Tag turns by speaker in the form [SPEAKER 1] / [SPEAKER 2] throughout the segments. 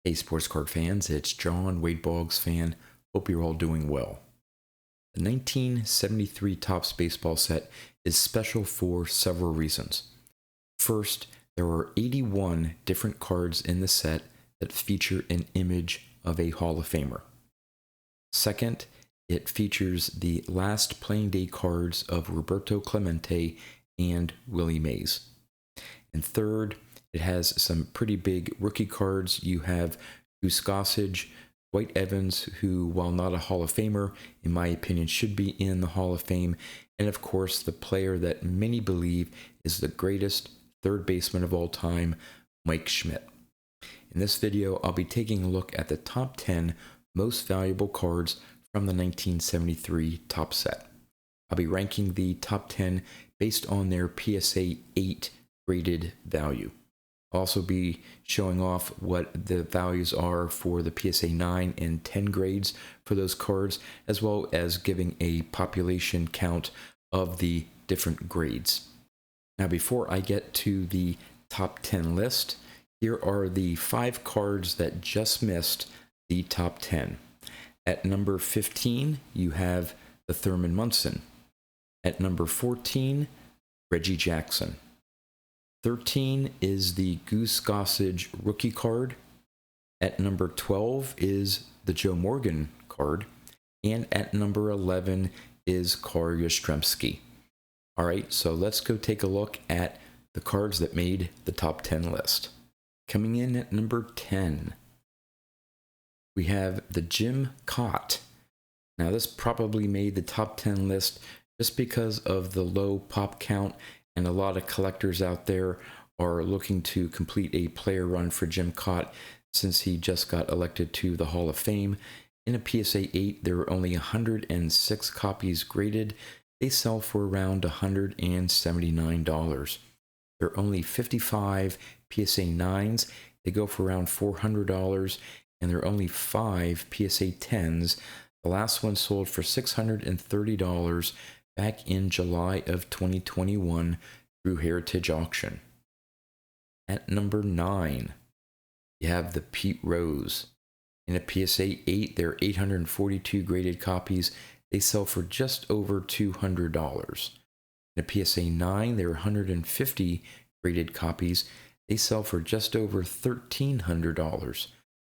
[SPEAKER 1] Hey, sports card fans, it's John, Boggs fan. Hope you're all doing well. The 1973 Topps baseball set is special for several reasons. First, there are 81 different cards in the set that feature an image of a Hall of Famer. Second, it features the last playing day cards of Roberto Clemente and Willie Mays. And third, it has some pretty big rookie cards. You have Goose Gossage, Dwight Evans, who, while not a Hall of Famer, in my opinion, should be in the Hall of Fame. And of course, the player that many believe is the greatest third baseman of all time, Mike Schmidt. In this video, I'll be taking a look at the top 10 most valuable cards from the 1973 Topps set. I'll be ranking the top 10 based on their PSA 8 graded value. I'll also be showing off what the values are for the PSA 9 and 10 grades for those cards, as well as giving a population count of the different grades. Now, before I get to the top 10 list, here are the 5 cards that just missed the top 10. At number 15, you have the Thurman Munson. At number 14, Reggie Jackson. 13 is the Goose Gossage rookie card. At number 12 is the Joe Morgan card. And at number 11 is Carl Yastrzemski. All right, so let's go take a look at the cards that made the top 10 list. Coming in at number 10, we have the Jim Kaat. Now, this probably made the top 10 list just because of the low pop count, and a lot of collectors out there are looking to complete a player run for Jim Kaat since he just got elected to the Hall of Fame. In a PSA 8, there are only 106 copies graded. They sell for around $179. There are only 55 PSA 9s. They go for around $400, and there are only 5 PSA 10s. The last one sold for $630 back in July of 2021 through Heritage Auction. At number 9, you have the Pete Rose. In a PSA 8, there are 842 graded copies. They sell for just over $200. In a PSA 9, there are 150 graded copies. They sell for just over $1,300.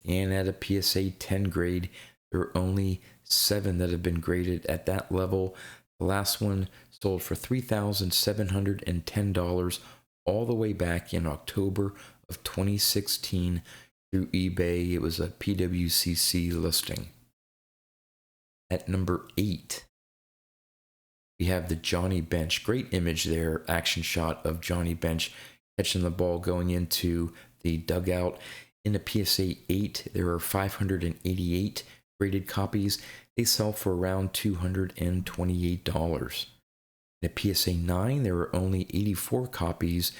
[SPEAKER 1] And at a PSA 10 grade, there are only 7 that have been graded at that level. The last one sold for $3,710 all the way back in October of 2016 through eBay. It was a PWCC listing. At number 8, we have the Johnny Bench. Great image there, action shot of Johnny Bench catching the ball going into the dugout. In a PSA 8, there are 588 graded copies. They sell for around $228. In a PSA 9, there are only 84 copies.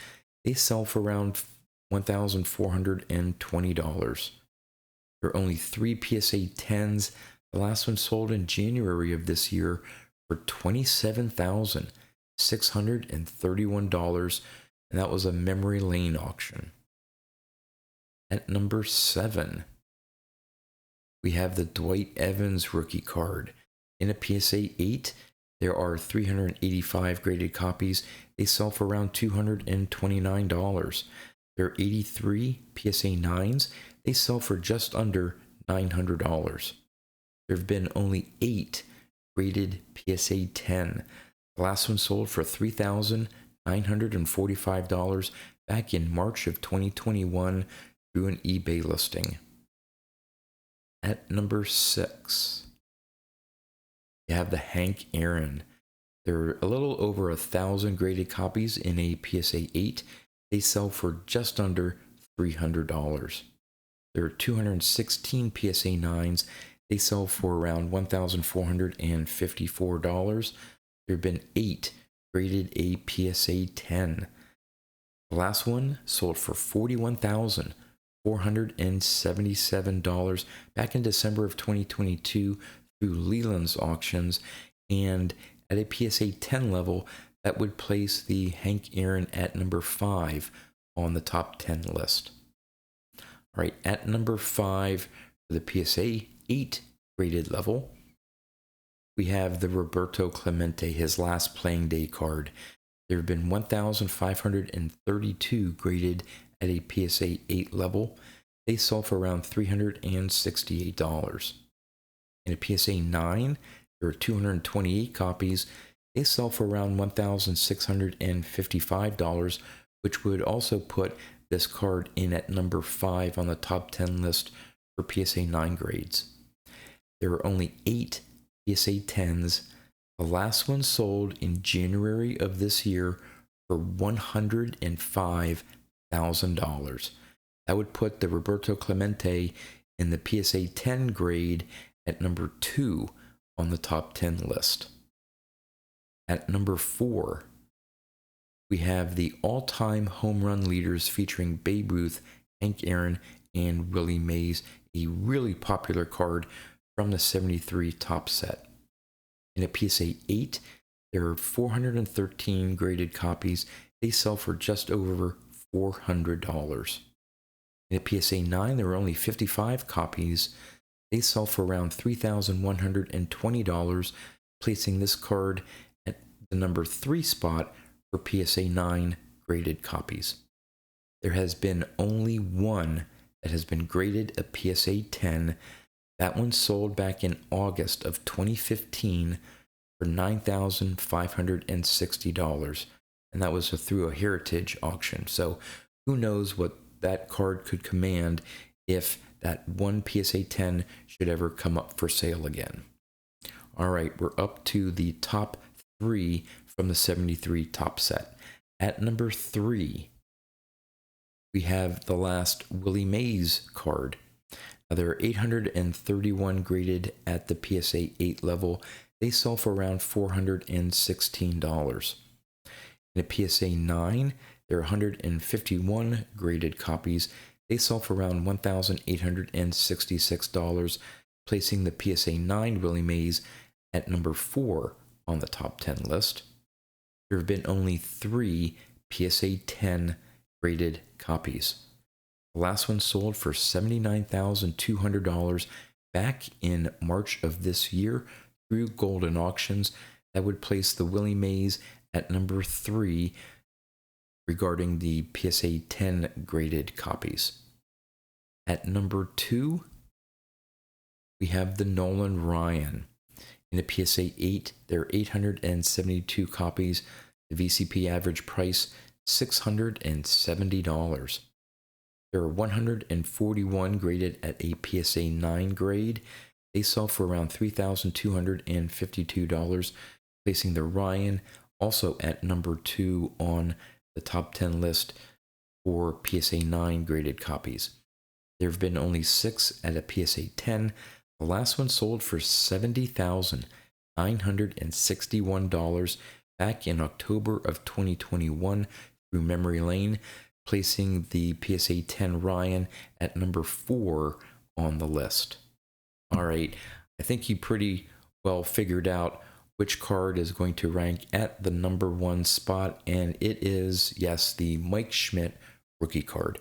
[SPEAKER 1] They sell for around $1,420. There are only 3 PSA 10s. The last one sold in January of this year for $27,631, and that was a memory lane auction. At number 7, we have the Dwight Evans rookie card. In a PSA 8, there are 385 graded copies. They sell for around $229. There are 83 PSA 9s. They sell for just under $900. There have been only 8 graded PSA 10. The last one sold for $3,945 back in March of 2021 through an eBay listing. At number 6, you have the Hank Aaron. There are a little over 1,000 graded copies in a PSA 8. They sell for just under $300. There are 216 PSA 9s. They sell for around $1,454. There have been 8 graded a PSA 10. The last one sold for $41,477 back in December of 2022 through Leland's auctions, and at a PSA 10 level, that would place the Hank Aaron at number 5 on the top 10 list. All right, at number 5 for the PSA 8 graded level, we have the Roberto Clemente, his last playing day card. There have been 1,532 graded at a PSA 8 level. They sell for around $368. In a PSA 9, there are 228 copies. They sell for around $1,655, which would also put this card in at number 5 on the top 10 list for PSA 9 grades. There are only 8 PSA 10s. The last one sold in January of this year for $105,000. That would put the Roberto Clemente in the PSA 10 grade at number 2 on the top 10 list. At number 4, we have the all-time home run leaders featuring Babe Ruth, Hank Aaron, and Willie Mays, a really popular card from the 73 top set. In a PSA 8, there are 413 graded copies. They sell for just over $400. In a PSA 9, there are only 55 copies. They sell for around $3,120, placing this card at the number 3 spot for PSA 9 graded copies. There has been only one that has been graded a PSA 10. That one sold back in August of 2015 for $9,560, and that was through a heritage auction. So who knows what that card could command if that one PSA 10 should ever come up for sale again. All right, we're up to the top 3 from the 73 top set. At number 3, we have the last Willie Mays card. Now, there are 831 graded at the PSA 8 level. They sell for around $416. In a PSA 9, there are 151 graded copies. They sell for around $1,866, placing the PSA 9 Willie Mays at number 4 on the top 10 list. There have been only 3 PSA 10 graded copies. The last one sold for $79,200 back in March of this year through Golden Auctions. That would place the Willie Mays at number 3 regarding the PSA 10 graded copies. At number 2, we have the Nolan Ryan. In the PSA 8, there are 872 copies. The VCP average price, $670. There are 141 graded at a PSA 9 grade. They sell for around $3,252, placing the Ryan also at number 2 on the top 10 list for PSA 9 graded copies. There have been only 6 at a PSA 10. The last one sold for $70,961 back in October of 2021 through Memory Lane, placing the PSA 10 Ryan at number 4 on the list. All right, I think you pretty well figured out which card is going to rank at the number 1 spot, and it is, yes, the Mike Schmidt rookie card.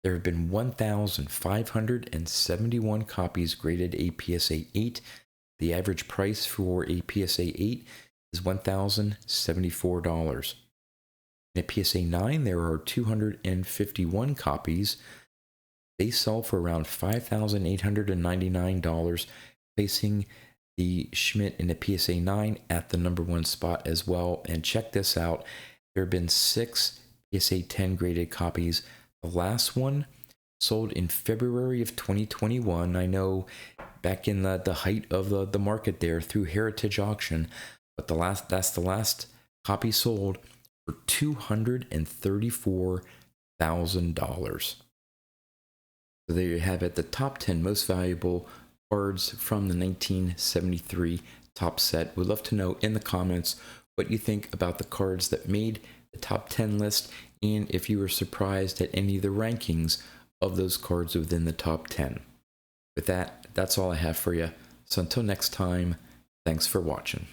[SPEAKER 1] There have been 1,571 copies graded a PSA 8. The average price for a PSA 8 is $1,074. In a PSA 9, there are 251 copies. They sell for around $5,899, placing the Schmidt in the PSA 9 at the number 1 spot as well. And check this out. There have been 6 PSA 10 graded copies. The last one sold in February of 2021. I know back in the height of the market there through Heritage Auction, but that's the last copy sold for $234,000. So there you have it, the top 10 most valuable cards from the 1973 top set. We'd love to know in the comments what you think about the cards that made the top 10 list, and if you were surprised at any of the rankings of those cards within the top 10. With that, that's all I have for you. So until next time, thanks for watching.